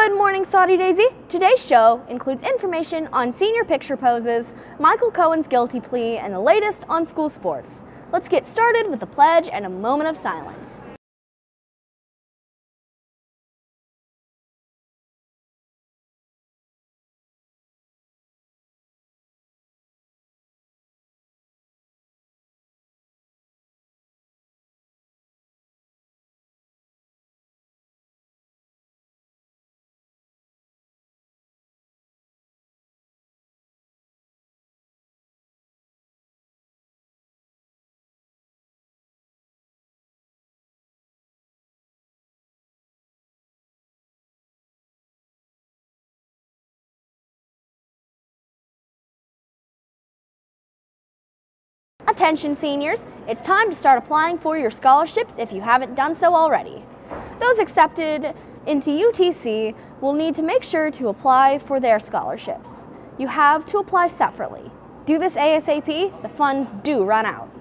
Good morning, Saudi Daisy. Today's show includes information on senior picture poses, Michael Cohen's guilty plea, and the latest on school sports. Let's get started with the pledge and a moment of silence. Attention seniors, it's time to start applying for your scholarships if you haven't done so already. Those accepted into UTC will need to make sure to apply for their scholarships. You have to apply separately. Do this ASAP, the funds do run out.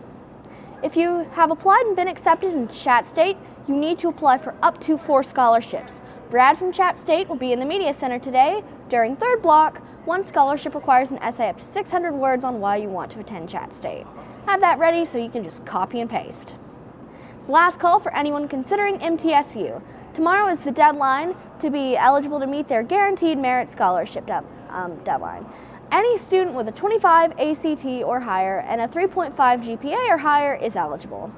If you have applied and been accepted in Chat State, you need to apply for up to 4 scholarships. Brad from Chat State will be in the Media Center today. During third block, one scholarship requires an essay up to 600 words on why you want to attend Chat State. Have that ready so you can just copy and paste. It's the last call for anyone considering MTSU. Tomorrow is the deadline to be eligible to meet their guaranteed merit scholarship deadline. Any student with a 25 ACT or higher and a 3.5 GPA or higher is eligible.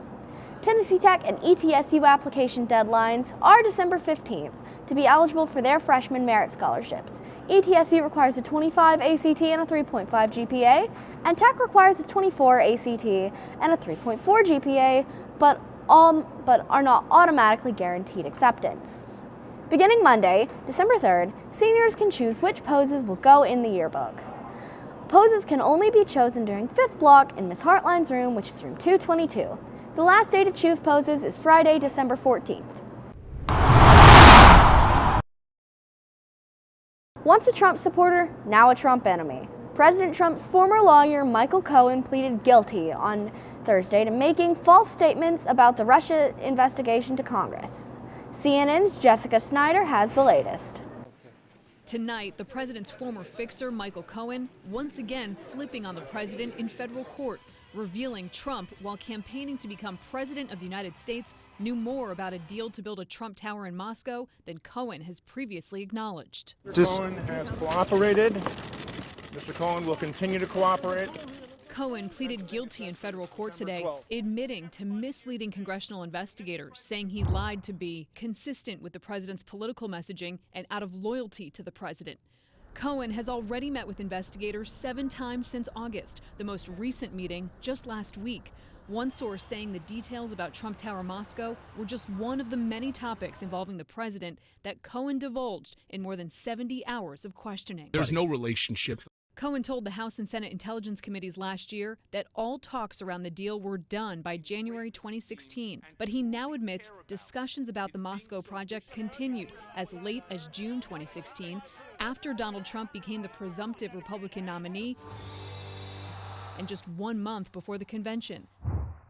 Tennessee Tech and ETSU application deadlines are December 15th to be eligible for their freshman merit scholarships. ETSU requires a 25 ACT and a 3.5 GPA, and Tech requires a 24 ACT and a 3.4 GPA, but are not automatically guaranteed acceptance. Beginning Monday, December 3rd, seniors can choose which poses will go in the yearbook. Poses can only be chosen during 5th block in Ms. Hartline's room, which is room 222. The last day to choose poses is Friday, December 14th. Once a Trump supporter, now a Trump enemy. President Trump's former lawyer, Michael Cohen, pleaded guilty on Thursday to making false statements about the Russia investigation to Congress. CNN's Jessica Snyder has the latest. Tonight, the president's former fixer, Michael Cohen, once again flipping on the president in federal court, revealing Trump, while campaigning to become president of the United States, knew more about a deal to build a Trump Tower in Moscow than Cohen has previously acknowledged. Mr. Cohen has cooperated. Mr. Cohen will continue to cooperate. Cohen pleaded guilty in federal court today, admitting to misleading congressional investigators, saying he lied to be consistent with the president's political messaging and out of loyalty to the president. Cohen has already met with investigators 7 times since August, the most recent meeting just last week. One source saying the details about Trump Tower Moscow were just one of the many topics involving the president that Cohen divulged in more than 70 hours of questioning. There's no relationship. Cohen told the House and Senate Intelligence Committees last year that all talks around the deal were done by January 2016. But he now admits discussions about the Moscow project continued as late as June 2016, after Donald Trump became the presumptive Republican nominee and just 1 month before the convention.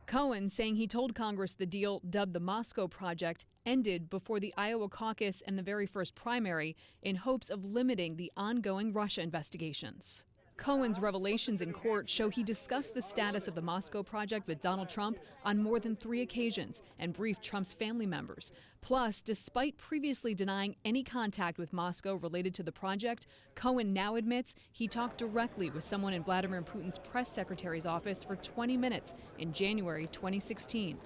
Cohen saying he told Congress the deal, dubbed the Moscow Project, ended before the Iowa caucus and the very first primary in hopes of limiting the ongoing Russia investigations. Cohen's revelations in court show he discussed the status of the Moscow Project with Donald Trump on more than 3 occasions and briefed Trump's family members. Plus, despite previously denying any contact with Moscow related to the project, Cohen now admits he talked directly with someone in Vladimir Putin's press secretary's office for 20 minutes in January 2016.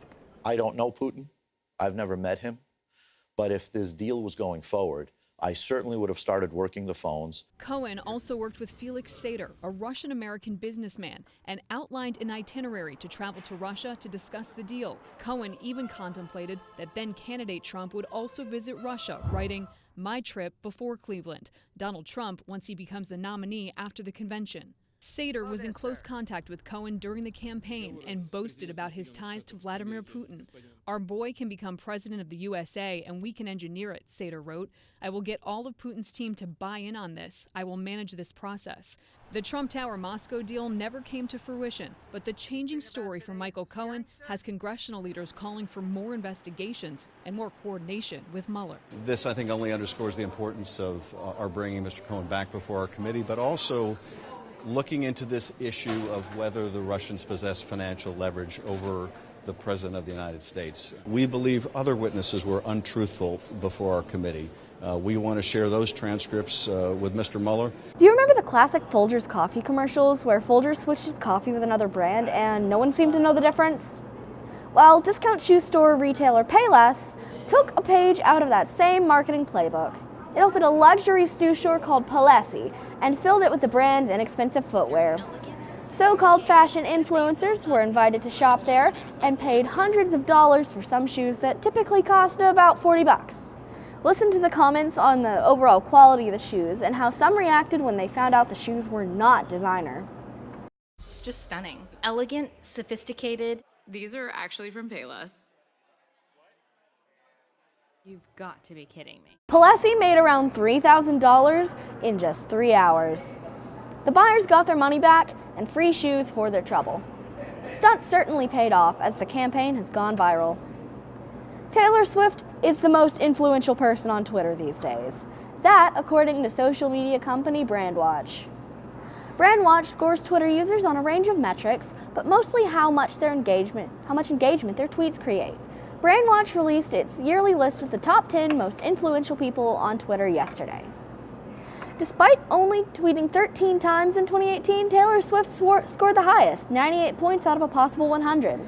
I don't know Putin. I've never met him. But if this deal was going forward, I certainly would have started working the phones. Cohen also worked with Felix Sater, a Russian-American businessman, and outlined an itinerary to travel to Russia to discuss the deal. Cohen even contemplated that then-candidate Trump would also visit Russia, writing, "My trip before Cleveland. Donald Trump once he becomes the nominee after the convention." Sater was in close contact with Cohen during the campaign and boasted about his ties to Vladimir Putin. "Our boy can become president of the USA and we can engineer it," Sater wrote. "I will get all of Putin's team to buy in on this. I will manage this process." The Trump Tower Moscow deal never came to fruition, but the changing story for Michael Cohen has congressional leaders calling for more investigations and more coordination with Mueller. This, I think, only underscores the importance of our bringing Mr. Cohen back before our committee, but also looking into this issue of whether the Russians possess financial leverage over the President of the United States. We believe other witnesses were untruthful before our committee. We want to share those transcripts with Mr. Mueller. Do you remember the classic Folgers coffee commercials where Folgers switched its coffee with another brand and no one seemed to know the difference? Well, discount shoe store retailer Payless took a page out of that same marketing playbook. It opened a luxury shoe store called Palessi and filled it with the brand's inexpensive footwear. So-called fashion influencers were invited to shop there and paid hundreds of dollars for some shoes that typically cost about $40. Listen to the comments on the overall quality of the shoes and how some reacted when they found out the shoes were not designer. It's just stunning. Elegant, sophisticated. These are actually from Payless. You've got to be kidding me. Palessi made around $3,000 in just 3 hours. The buyers got their money back and free shoes for their trouble. The stunt certainly paid off as the campaign has gone viral. Taylor Swift is the most influential person on Twitter these days. That, according to social media company Brandwatch. Brandwatch scores Twitter users on a range of metrics, but mostly how much engagement their tweets create. Brandwatch released its yearly list of the top 10 most influential people on Twitter yesterday. Despite only tweeting 13 times in 2018, Taylor Swift scored the highest, 98 points out of a possible 100.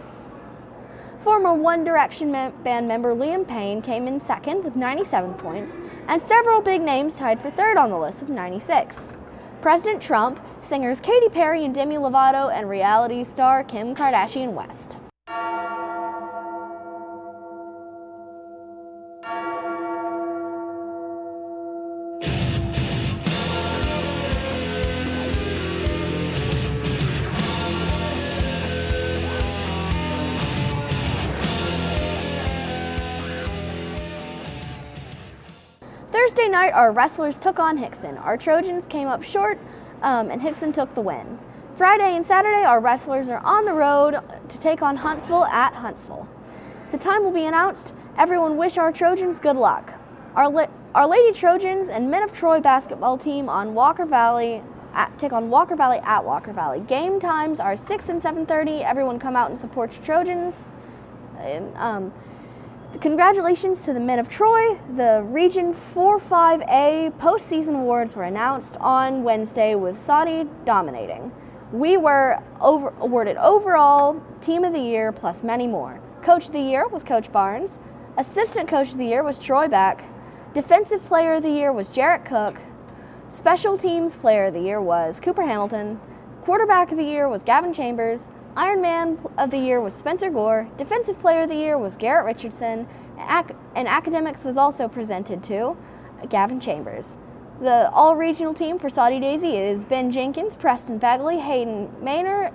Former One Direction band member Liam Payne came in second with 97 points, and several big names tied for third on the list with 96. President Trump, singers Katy Perry and Demi Lovato, and reality star Kim Kardashian West. Thursday night, our wrestlers took on Hickson. Our Trojans came up short, and Hickson took the win. Friday and Saturday, our wrestlers are on the road to take on Huntsville at Huntsville. The time will be announced. Everyone wish our Trojans good luck. Our Lady Trojans and Men of Troy basketball team on Walker Valley take on Walker Valley at Walker Valley. Game times are 6 and 7:30. Everyone come out and support your Trojans. Congratulations to the Men of Troy. The Region 4-5A postseason awards were announced on Wednesday with Saudi dominating. We were awarded overall Team of the Year plus many more. Coach of the Year was Coach Barnes. Assistant Coach of the Year was Troy Beck. Defensive Player of the Year was Jarrett Cook. Special Teams Player of the Year was Cooper Hamilton. Quarterback of the Year was Gavin Chambers. Ironman of the Year was Spencer Gore. Defensive Player of the Year was Garrett Richardson. And Academics was also presented to Gavin Chambers. The all-regional team for Saudi Daisy is Ben Jenkins, Preston Bagley, Hayden Maynor,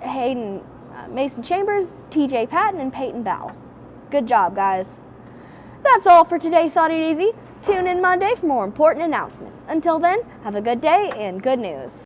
Mason Chambers, TJ Patton, and Peyton Bell. Good job, guys. That's all for today, Saudi Daisy. Tune in Monday for more important announcements. Until then, have a good day and good news.